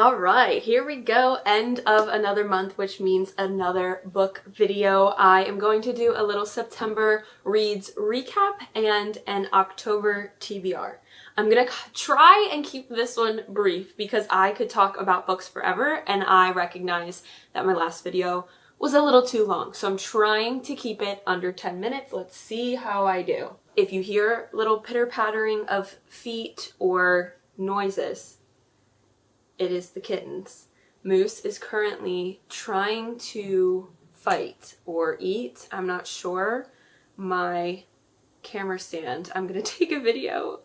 All right, here we go. End of another month, which means another book video. I am going to do a little September reads recap and an October TBR. I'm gonna try and keep this one brief because I could talk about books forever, and I recognize that my last video was a little too long. So I'm trying to keep it under 10 minutes. Let's see how I do. If you hear little pitter-pattering of feet or noises, it is the kittens. Moose is currently trying to fight or eat. I'm not sure. My camera stand, I'm gonna take a video.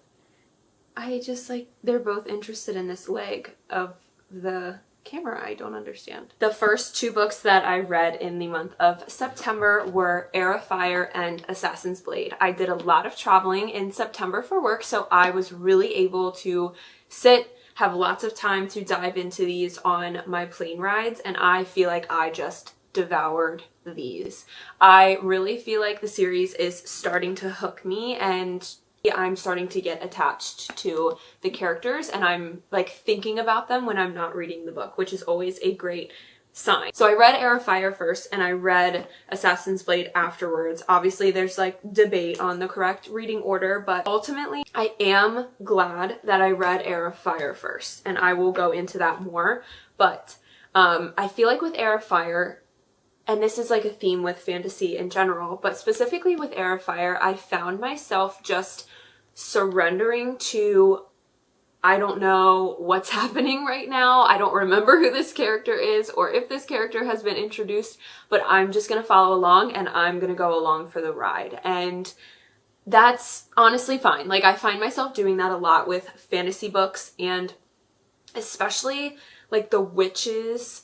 They're both interested in this leg of the camera. I don't understand. The first two books that I read in the month of September were Heir of Fire and Assassin's Blade. I did a lot of traveling in September for work, so I was really able to have lots of time to dive into these on my plane rides, and I feel like I just devoured these. I really feel like the series is starting to hook me, and I'm starting to get attached to the characters, and I'm like thinking about them when I'm not reading the book, which is always a great sign. So I read Heir of Fire first, and I read Assassin's Blade afterwards. Obviously there's like debate on the correct reading order, but ultimately I am glad that I read Heir of Fire first, and I will go into that more. But I feel like with Heir of Fire, and this is like a theme with fantasy in general, but specifically with Heir of Fire, I found myself just surrendering to, I don't know what's happening right now. I don't remember who this character is or if this character has been introduced, but I'm just gonna follow along and I'm gonna go along for the ride. And that's honestly fine. Like, I find myself doing that a lot with fantasy books, and especially like the witches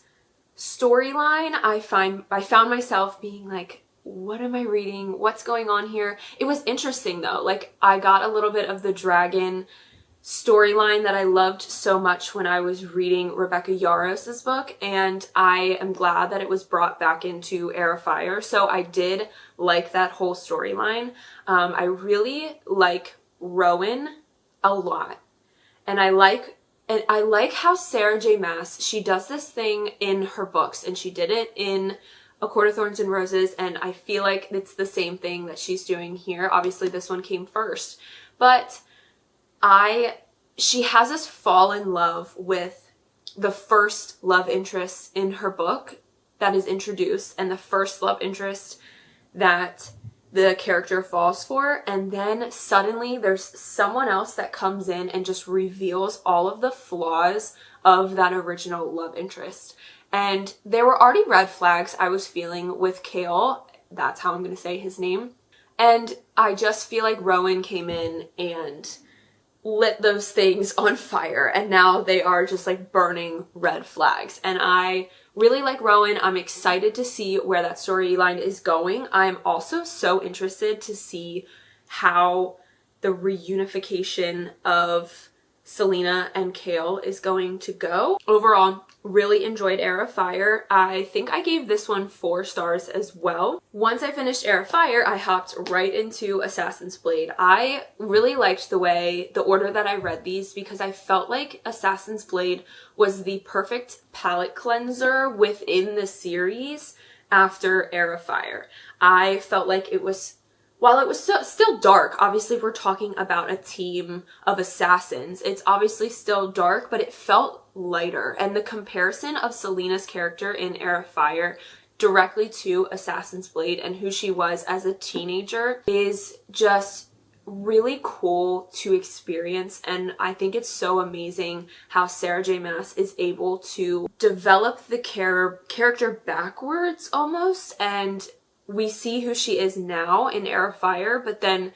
storyline. I found myself being like, what am I reading? What's going on here? It was interesting though. Like, I got a little bit of the dragon storyline that I loved so much when I was reading Rebecca Yarros's book, and I am glad that it was brought back into Heir of Fire. So I did like that whole storyline. I really like Rowan a lot, and I like how Sarah J. Maas, she does this thing in her books, and she did it in A Court of Thorns and Roses, and I feel like it's the same thing that she's doing here. Obviously this one came first, but she has us fall in love with the first love interest in her book that is introduced, and the first love interest that the character falls for, and then suddenly there's someone else that comes in and just reveals all of the flaws of that original love interest. And there were already red flags I was feeling with Kale. That's how I'm going to say his name. And I just feel like Rowan came in and lit those things on fire, and now they are just like burning red flags. And I really like Rowan. I'm excited to see where that storyline is going. I'm also so interested to see how the reunification of Selena and Kale is going to go. Overall, really enjoyed Heir of Fire. I think I gave this one 4 stars as well. Once I finished Heir of Fire, I hopped right into Assassin's Blade. I really liked the order that I read these, because I felt like Assassin's Blade was the perfect palette cleanser within the series after Heir of Fire. I felt like it was, while it was still dark, obviously we're talking about a team of assassins, it's obviously still dark, but it felt lighter. And the comparison of Selena's character in Heir of Fire directly to Assassin's Blade and who she was as a teenager is just really cool to experience. And I think it's so amazing how Sarah J. Maas is able to develop the character backwards almost, and we see who she is now in Heir of Fire, but then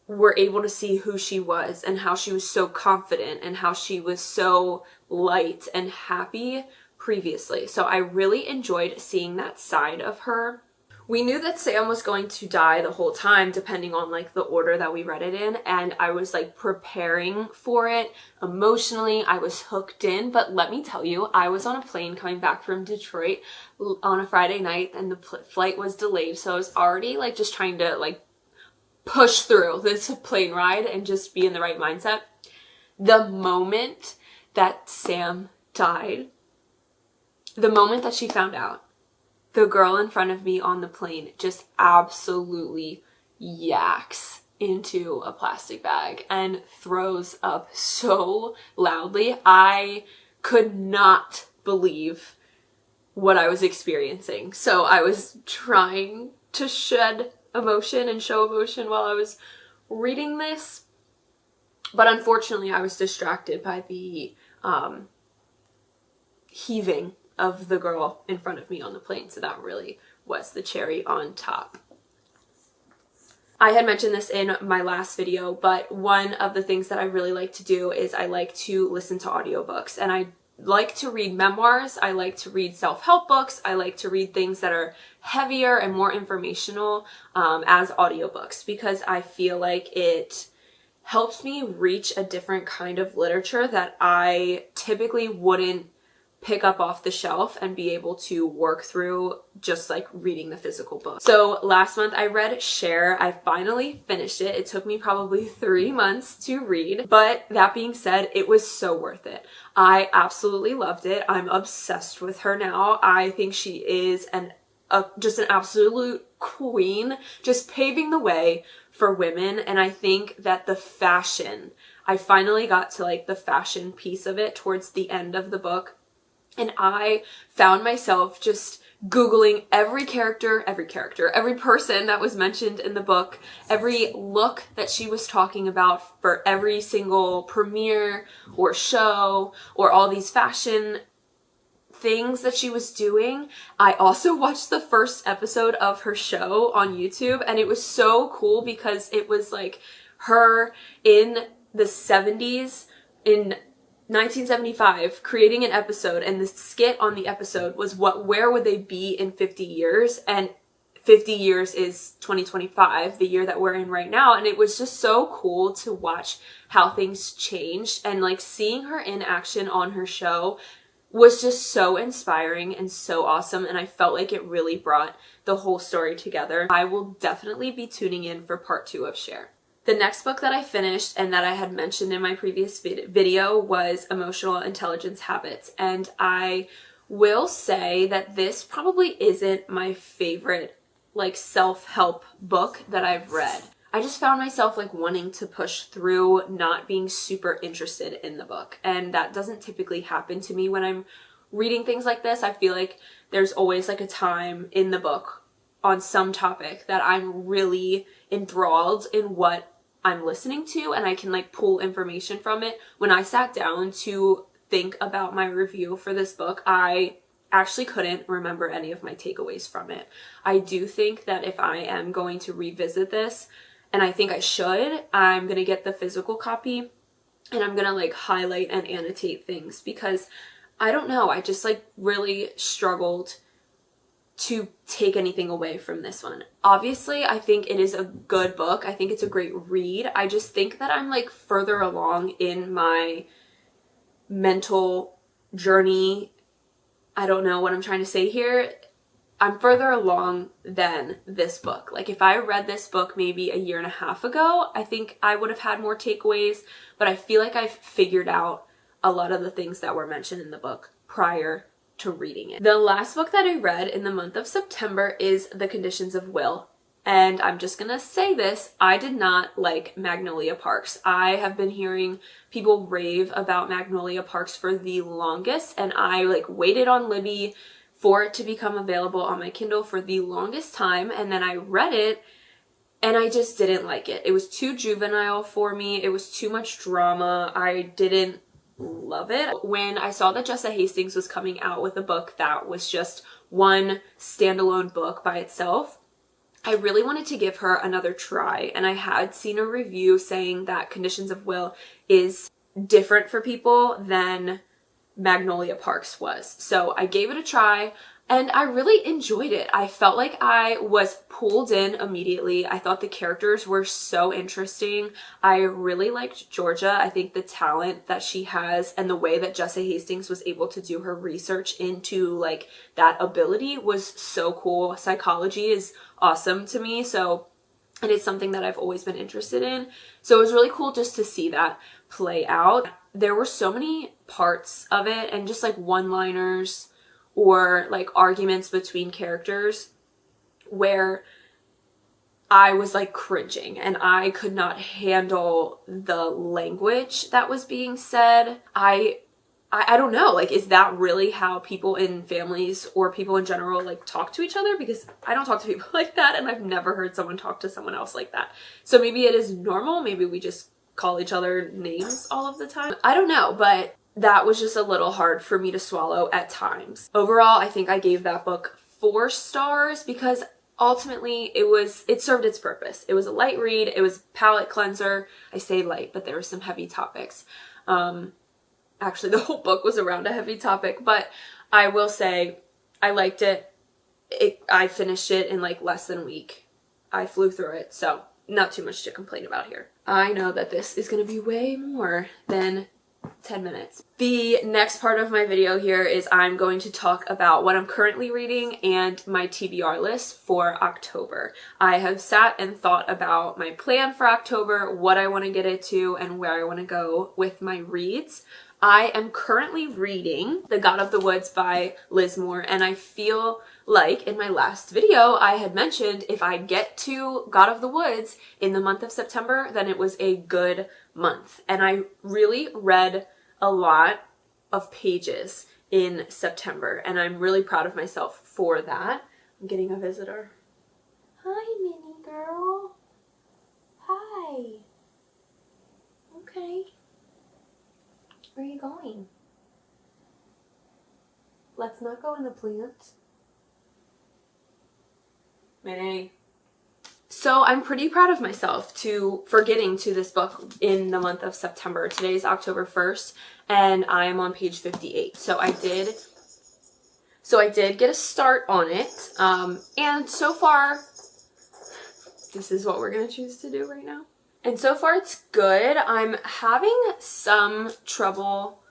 we're able to see who she was and how she was so confident and how she was so light and happy previously. So I really enjoyed seeing that side of her. We knew that Sam was going to die the whole time, depending on like the order that we read it in, and I was like preparing for it emotionally. I was hooked in, but let me tell you, I was on a plane coming back from Detroit on a Friday night, and the flight was delayed, so I was already like just trying to like push through this plane ride and just be in the right mindset. The moment that Sam died. The moment that she found out, the girl in front of me on the plane just absolutely yaks into a plastic bag and throws up so loudly. I could not believe what I was experiencing. So I was trying to shed emotion and show emotion while I was reading this, but unfortunately I was distracted by the heaving of the girl in front of me on the plane, so that really was the cherry on top. I had mentioned this in my last video, but one of the things that I really like to do is I like to listen to audiobooks, and I like to read memoirs, I like to read self-help books, I like to read things that are heavier and more informational as audiobooks, because I feel like it helps me reach a different kind of literature that I typically wouldn't pick up off the shelf and be able to work through just like reading the physical book. So last month I read Share. I finally finished it. It took me probably 3 months to read, but that being said, it was so worth it. I absolutely loved it. I'm obsessed with her now. I think she is just an absolute queen, just paving the way for women. And I think that the fashion, I finally got to like the fashion piece of it towards the end of the book. And I found myself just Googling every person that was mentioned in the book, every look that she was talking about for every single premiere or show or all these fashion things that she was doing. I also watched the first episode of her show on YouTube, and it was so cool because it was like her in the 70s in 1975 creating an episode, and the skit on the episode was where would they be in 50 years, and 50 years is 2025, the year that we're in right now. And it was just so cool to watch how things changed, and like seeing her in action on her show was just so inspiring and so awesome, and I felt like it really brought the whole story together. I will definitely be tuning in for part 2 of Share. The next book that I finished and that I had mentioned in my previous video was Emotional Intelligence Habits. And I will say that this probably isn't my favorite like self-help book that I've read. I just found myself like wanting to push through, not being super interested in the book. And that doesn't typically happen to me when I'm reading things like this. I feel like there's always like a time in the book on some topic that I'm really enthralled in what I'm listening to, and I can like pull information from it. When I sat down to think about my review for this book, I actually couldn't remember any of my takeaways from it. I do think that if I am going to revisit this, and I think I should, I'm going to get the physical copy, and I'm going to like highlight and annotate things, because I don't know, I just like really struggled to take anything away from this one. Obviously, I think it is a good book. I think it's a great read. I just think that I'm like further along in my mental journey. I don't know what I'm trying to say here. I'm further along than this book. Like if I read this book maybe 1.5 years ago, I think I would have had more takeaways, but I feel like I've figured out a lot of the things that were mentioned in the book prior to reading it. The last book that I read in the month of September is The Conditions of Will. And I'm just gonna say this, I did not like Magnolia Parks. I have been hearing people rave about Magnolia Parks for the longest, and I like waited on Libby for it to become available on my Kindle for the longest time, and then I read it and I just didn't like it. It was too juvenile for me. It was too much drama. I didn't love it. When I saw that Jessa Hastings was coming out with a book that was just one standalone book by itself, I really wanted to give her another try, and I had seen a review saying that Conditions of Will is different for people than Magnolia Parks was. So I gave it a try, and I really enjoyed it. I felt like I was pulled in immediately. I thought the characters were so interesting. I really liked Georgia. I think the talent that she has and the way that Jessa Hastings was able to do her research into like that ability was so cool. Psychology is awesome to me, so, and it's something that I've always been interested in. So it was really cool just to see that play out. there were so many parts of it and just like one-liners or like arguments between characters where I was like cringing and I could not handle the language that was being said. I don't know, like, is that really how people in families or people in general like talk to each other? Because I don't talk to people like that, and I've never heard someone talk to someone else like that. So maybe it is normal. Maybe we just call each other names all of the time. I don't know, but that was just a little hard for me to swallow at times. Overall, I think I gave that book 4 stars because ultimately it served its purpose. It was a light read. It was palate cleanser. I say light, but there were some heavy topics. Actually, the whole book was around a heavy topic, but I will say I liked it. I finished it in like less than a week. I flew through it, so not too much to complain about here. I know that this is going to be way more than 10 minutes. The next part of my video here is I'm going to talk about what I'm currently reading and my TBR list for October. I have sat and thought about my plan for October, what I want to get into, and where I want to go with my reads. I am currently reading The God of the Woods by Liz Moore, and I feel like in my last video I had mentioned if I get to God of the Woods in the month of September, then it was a good month. And I really read a lot of pages in September, and I'm really proud of myself for that. I'm getting a visitor. Hi, Minnie girl. Hi. Okay. Where are you going? Let's not go in the plant. Minnie. So I'm pretty proud of myself for getting to this book in the month of September. Today's October 1st, and I am on page 58. So I did get a start on it. And so far, this is what we're going to choose to do right now. And so far it's good. I'm having some trouble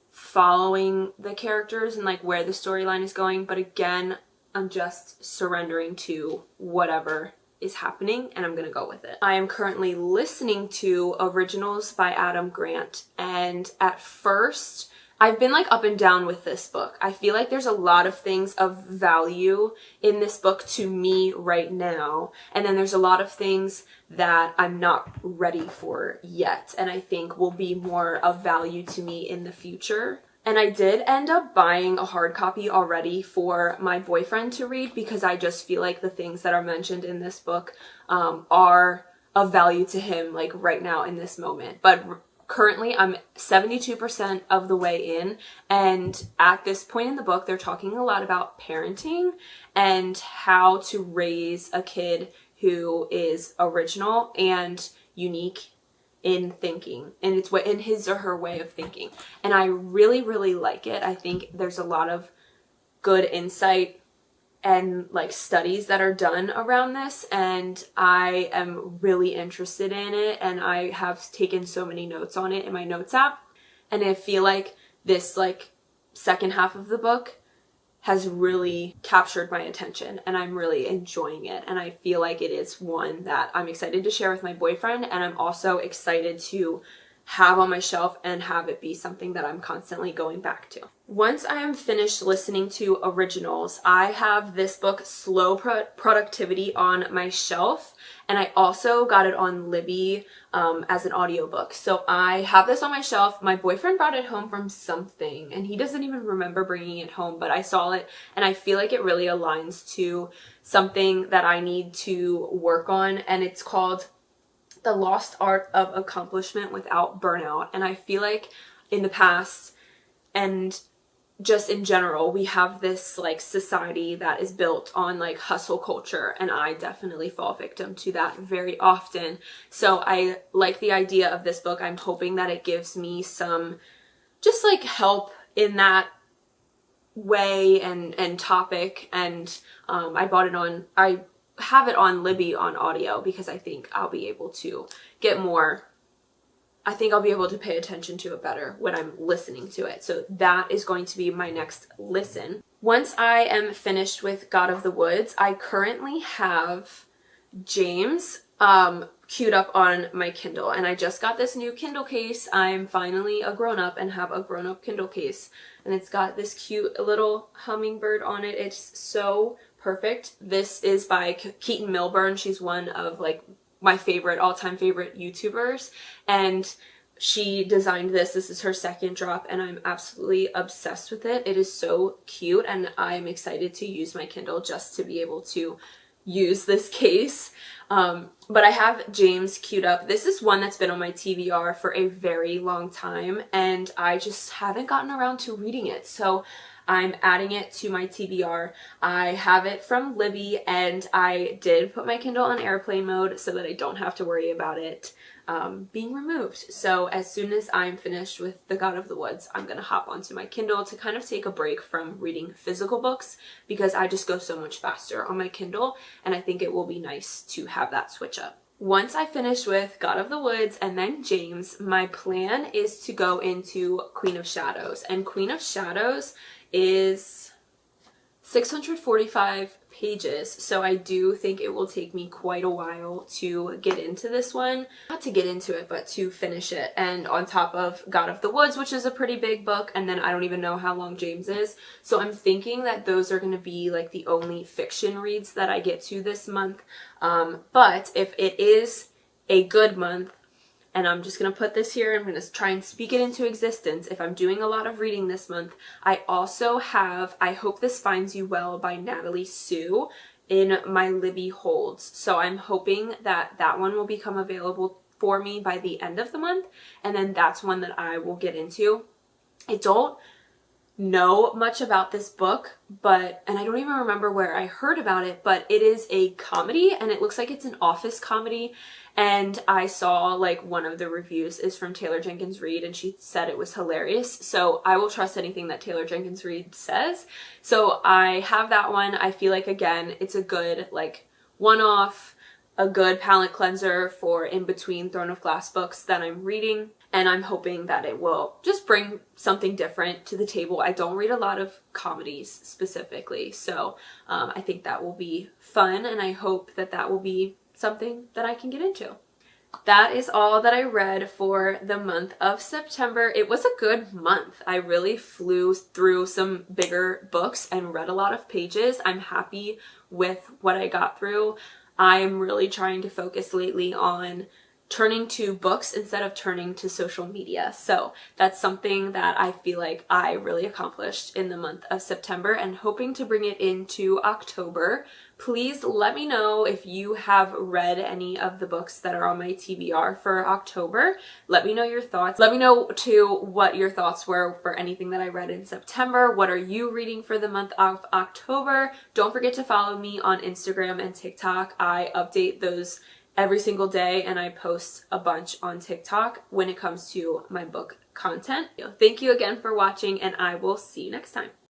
following the characters and like where the storyline is going, but again, I'm just surrendering to whatever is happening and I'm gonna go with it. I am currently listening to Originals by Adam Grant, and at first I've been like up and down with this book. I feel like there's a lot of things of value in this book to me right now, and then there's a lot of things that I'm not ready for yet, and I think will be more of value to me in the future. And I did end up buying a hard copy already for my boyfriend to read because I just feel like the things that are mentioned in this book are of value to him like right now in this moment. But currently I'm 72% of the way in, and at this point in the book they're talking a lot about parenting and how to raise a kid who is original and unique in thinking, and it's in his or her way of thinking. And I really, really like it. I think there's a lot of good insight and like studies that are done around this, and I am really interested in it, and I have taken so many notes on it in my notes app, and I feel like this like second half of the book has really captured my attention, and I'm really enjoying it, and I feel like it is one that I'm excited to share with my boyfriend, and I'm also excited to have on my shelf and have it be something that I'm constantly going back to. Once I am finished listening to Originals, I have this book, Slow Productivity, on my shelf, and I also got it on Libby as an audiobook. So I have this on my shelf. My boyfriend brought it home from something, and he doesn't even remember bringing it home, but I saw it, and I feel like it really aligns to something that I need to work on, and it's called The Lost Art of Accomplishment Without Burnout. And I feel like in the past, and just in general, we have this like society that is built on like hustle culture, and I definitely fall victim to that very often. So I like the idea of this book. I'm hoping that it gives me some just like help in that way and topic. And I have it on Libby on audio because I think I'll be able to get more. I think I'll be able to pay attention to it better when I'm listening to it. So that is going to be my next listen. Once I am finished with God of the Woods, I currently have James queued up on my Kindle, and I just got this new Kindle case. I'm finally a grown-up and have a grown-up Kindle case, and it's got this cute little hummingbird on it. It's so perfect. This is by Keaton Milburn. She's one of like my favorite, all-time favorite YouTubers, and she designed this. This is her second drop, and I'm absolutely obsessed with it. It is so cute, and I'm excited to use my Kindle just to be able to use this case. But I have James queued up. This is one that's been on my TBR for a very long time, and I just haven't gotten around to reading it. So I'm adding it to my TBR. I have it from Libby, and I did put my Kindle on airplane mode so that I don't have to worry about it being removed. So as soon as I'm finished with The God of the Woods, I'm gonna hop onto my Kindle to kind of take a break from reading physical books, because I just go so much faster on my Kindle, and I think it will be nice to have that switch up. Once I finish with God of the Woods and then James, my plan is to go into Queen of Shadows, and Queen of Shadows is 645 pages, so I do think it will take me quite a while to get into this one. Not to get into it, but to finish it. And on top of God of the Woods, which is a pretty big book, and then I don't even know how long James is. So I'm thinking that those are going to be like the only fiction reads that I get to this month. But if it is a good month, and I'm just going to put this here, I'm going to try and speak it into existence. If I'm doing a lot of reading this month, I also have I Hope This Finds You Well by Natalie Sue in my Libby holds. So I'm hoping that that one will become available for me by the end of the month, and then that's one that I will get into. I don't know much about this book, and I don't even remember where I heard about it, but it is a comedy, and it looks like it's an office comedy. And I saw like one of the reviews is from Taylor Jenkins Reid, and she said it was hilarious. So I will trust anything that Taylor Jenkins Reid says. So I have that one. I feel like, again, it's a good like one-off, a good palate cleanser for in between Throne of Glass books that I'm reading. And I'm hoping that it will just bring something different to the table. I don't read a lot of comedies specifically, so I think that will be fun, and I hope that that will be something that I can get into. That is all that I read for the month of September. It was a good month. I really flew through some bigger books and read a lot of pages. I'm happy with what I got through. I'm really trying to focus lately on turning to books instead of turning to social media. So that's something that I feel like I really accomplished in the month of September, and hoping to bring it into October. Please let me know if you have read any of the books that are on my TBR for October. Let me know your thoughts. Let me know too what your thoughts were for anything that I read in September. What are you reading for the month of October? Don't forget to follow me on Instagram and TikTok. I update those every single day, and I post a bunch on TikTok when it comes to my book content. Thank you again for watching, and I will see you next time.